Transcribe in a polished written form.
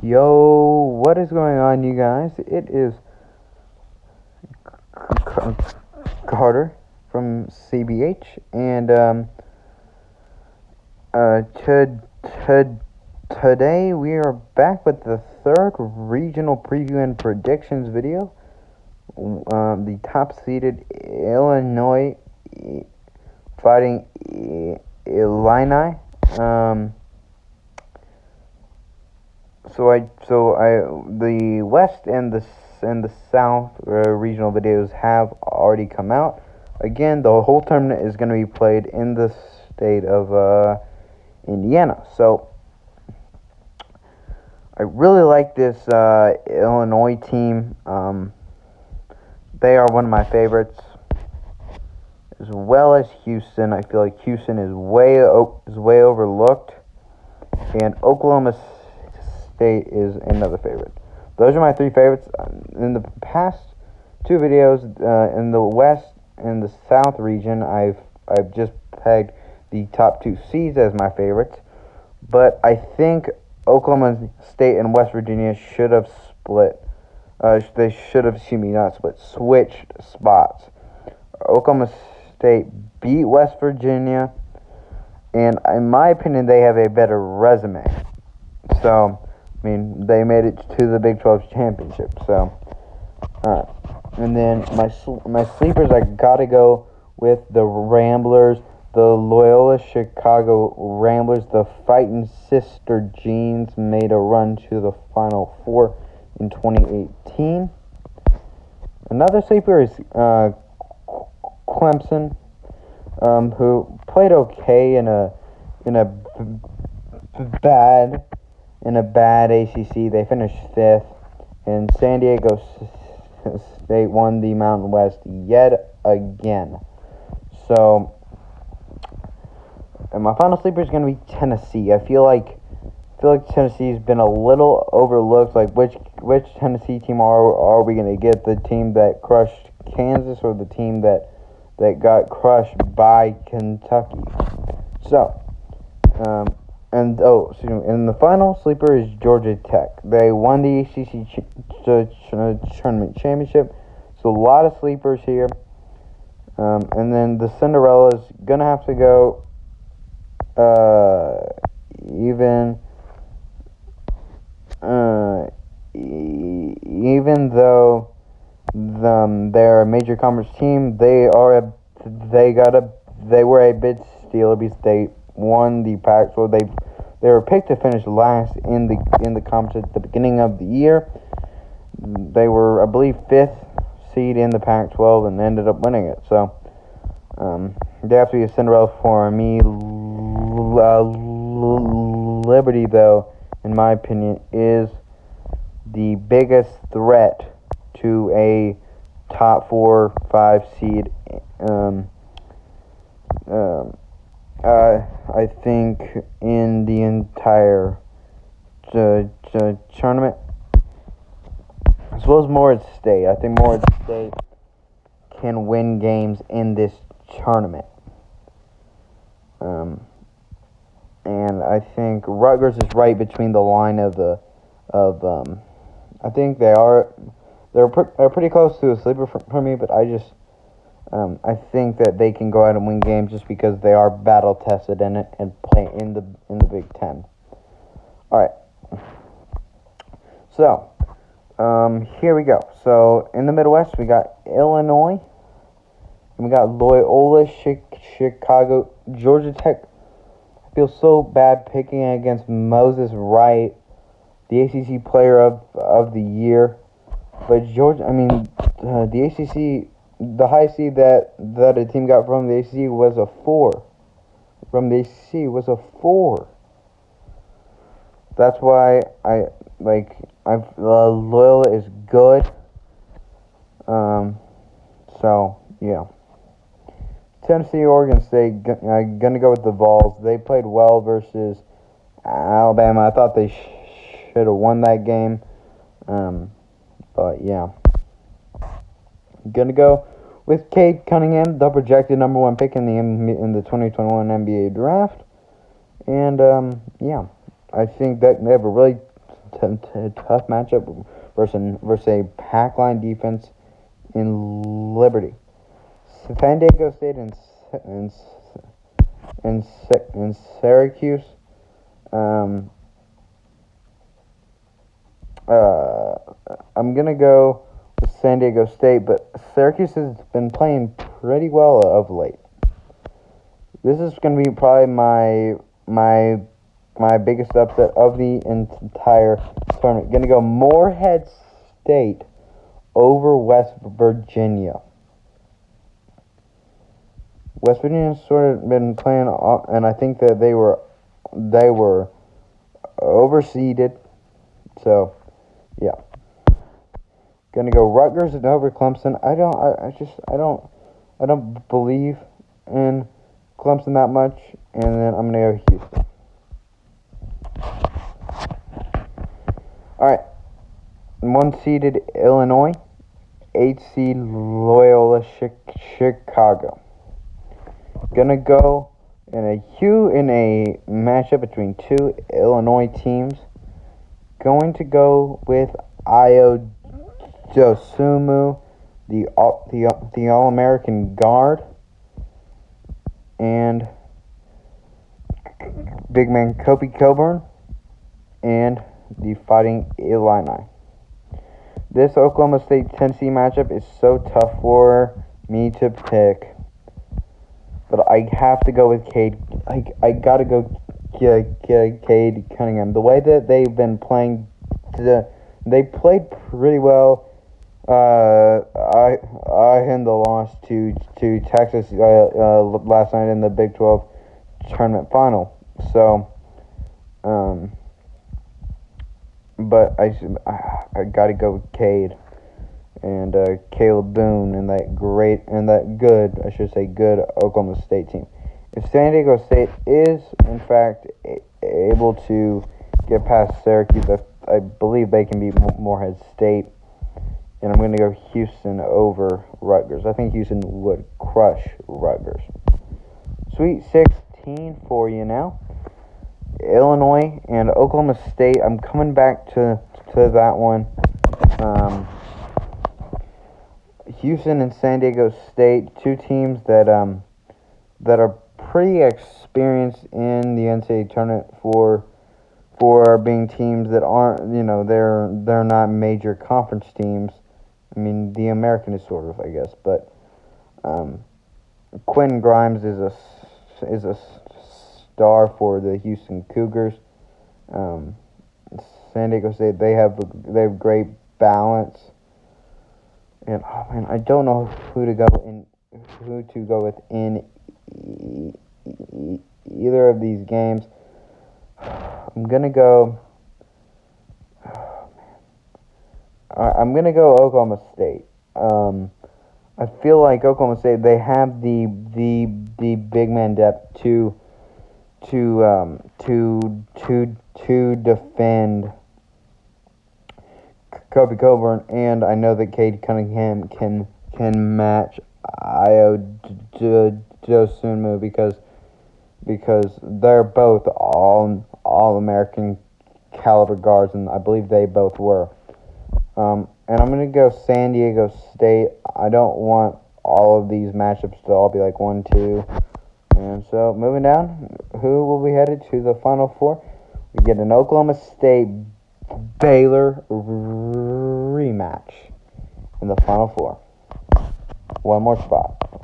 Yo, what is going on, you guys? It is Carter from CBH, and today we are back with the third regional preview and predictions video. The top-seeded Illinois fighting Illini. The West and the South regional videos have already come out. Again, the whole tournament is going to be played in the state of Indiana. So I really like this Illinois team. They are one of my favorites, as well as Houston. I feel like Houston is way overlooked, and Oklahoma State is another favorite. Those are my three favorites. In the past two videos, in the West and the South region, I've just pegged the top two seeds as my favorites. But I think Oklahoma State and West Virginia should have split. They should have, switched spots. Oklahoma State beat West Virginia, and in my opinion, they have a better resume. So, I mean, they made it to the Big 12 championship. So, and then my sleepers, I gotta go with the Ramblers, the Loyola Chicago Ramblers. The Fighting Sister Jeans made a run to the Final Four in 2018. Another sleeper is Clemson, who played okay in a bad ACC. They finished fifth, and San Diego State won the Mountain West yet again. So, and my final sleeper is going to be Tennessee. I feel like Tennessee's been a little overlooked. Like, which Tennessee team are we going to get? The team that crushed Kansas, or the team that got crushed by Kentucky? So, and the final sleeper is Georgia Tech. They won the ACC tournament championship. So a lot of sleepers here. And then the Cinderella's gonna have to go. Even though they're a major conference team, they were a bit steal because they won the Pac-12. They were picked to finish last in the conference at the beginning of the year. They were, I believe, 5th seed in the Pac-12 and ended up winning it. So they have to be a Cinderella for me. Liberty, though, in my opinion, is the biggest threat to a top 4-5 seed. I think in the entire tournament, as well as Morehead State. I think Morehead State can win games in this tournament. And I think Rutgers is right between the line I think they're pretty close to a sleeper for me, but I think that they can go out and win games just because they are battle tested in it and play in the Big Ten. All right. So, here we go. So in the Midwest, we got Illinois, and we got Loyola Chicago, Georgia Tech. I feel so bad picking against Moses Wright, the ACC Player of the Year, but the ACC. The high seed that a team got from the ACC was a 4. From the ACC was a 4. That's why Loyola is good. So yeah. Tennessee, Oregon State. Gonna go with the Vols. They played well versus Alabama. I thought they should have won that game. But yeah. Gonna go with Cade Cunningham, the projected number 1 pick in the 2021 NBA draft. And yeah, I think that they have a really tough matchup versus a pack line defense in Liberty. San Diego State and Syracuse. I'm gonna go with San Diego State, but Syracuse has been playing pretty well of late. This is gonna be probably my biggest upset of the entire tournament. Gonna go Morehead State over West Virginia. West Virginia's sort of been playing, and I think that they were overseeded. So, yeah. Gonna go Rutgers over Clemson. I don't believe in Clemson that much, and then I'm gonna go Houston. All right, 1-seeded Illinois, 8-seed Loyola Chicago. Gonna go in a matchup between two Illinois teams. Going to go with Io Dosunmu, the All-American guard, and big man Kobe Coburn, and the Fighting Illini. This Oklahoma State-Tennessee matchup is so tough for me to pick, but I have to go with Cade. I gotta go Cade Cunningham. The way that they've been playing, they played pretty well. I had the loss to Texas last night in the Big 12 tournament final. So, but I gotta go with Cade and Caleb Boone and that good Oklahoma State team. If San Diego State is in fact able to get past Syracuse, I believe they can beat Morehead State. And I'm going to go Houston over Rutgers. I think Houston would crush Rutgers. Sweet 16 for you now. Illinois and Oklahoma State. I'm coming back to that one. Houston and San Diego State, two teams that are pretty experienced in the NCAA tournament for being teams that aren't, they're not major conference teams. I mean, the American is sort of, I guess, but Quentin Grimes is a star for the Houston Cougars. San Diego State, they have great balance, and I don't know who to go with in either of these games. I'm gonna go Oklahoma State. I feel like Oklahoma State, they have the big man depth to defend Kobe Coburn, and I know that Cade Cunningham can match Io Dosunmu because they're both all American caliber guards, and I believe they both were. And I'm going to go San Diego State. I don't want all of these matchups to all be like 1-2. And so, moving down, who will be headed to the Final Four? We get an Oklahoma State-Baylor rematch in the Final Four. One more spot.